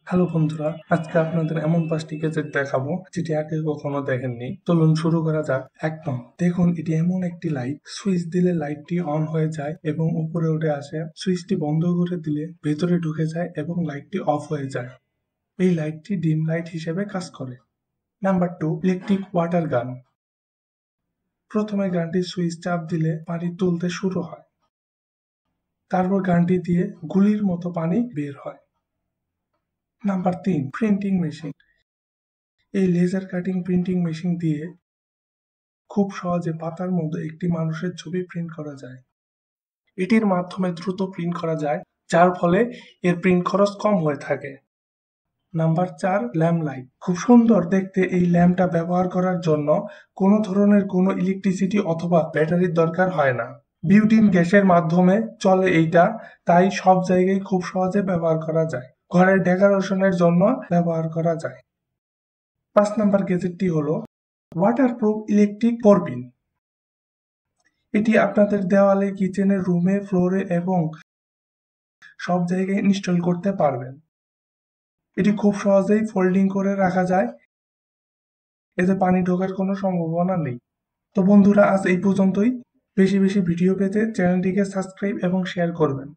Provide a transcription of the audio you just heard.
Hello বন্ধুরা, আজকে আপনাদের এমন 5টি গ্যাজেট দেখাবো যেটি আগে কখনো দেখেননি। চলুন শুরু করা যাক। 1 নং, দেখুন এটি এমন একটি লাইট, সুইচ দিলে লাইটটি অন হয়ে যায় এবং উপরে উঠে আসে। সুইচটি বন্ধ করে দিলে ভেতরে ঢুকে যায় এবং লাইটটি অফ হয়ে যায়। এই লাইটটি ডিম লাইট হিসেবে কাজ করে। নাম্বার 2, ইলেকট্রিক ওয়াটার গান। প্রথমে গানটির সুইচ চাপ দিলে পানি তুলতে শুরু হয়, তারপর গানটি দিয়ে গুলির মতো পানি বের হয়। Number 3, printing machine. এই লেজার কাটিং প্রিন্টিং মেশিন দিয়ে খুব সহজে পাতার মধ্যে একটি মানুষের ছবি প্রিন্ট করা যায়। এটির মাধ্যমে দ্রুত প্রিন্ট করা যায়, যার ফলে এর প্রিন্ট খরচ কম হয়ে থাকে। Number 4, lamp light. খুব সুন্দর দেখতে এই ল্যাম্পটা ব্যবহার করার জন্য কোনো ধরনের কোনো ইলেকট্রিসিটি অথবা ব্যাটারির দরকার হয় না। বিউটিন গ্যাসের মাধ্যমে চলে এইটা, তাই সব জায়গায় খুব সহজে ব্যবহার করা যায়। ঘরের ডেকোরেশনের জন্য ব্যবহার করা যায়। 5 নাম্বার গ্যাজেটটি হলো ওয়াটারপ্রুফ ইলেকট্রিক পরবিন। এটি আপনাদের দেওয়ালে, কিচেনে, রুমে, ফ্লোরে এবং সব জায়গায় ইনস্টল করতে পারবেন। এটি খুব সহজেই ফোল্ডিং করে রাখা যায়, এতে পানি ঢোকার কোনো সম্ভাবনা নেই। তো বন্ধুরা, আজ এই পর্যন্তই। বেশি বেশি ভিডিও পেতে চ্যানেলটিকে সাবস্ক্রাইব এবং শেয়ার করবেন।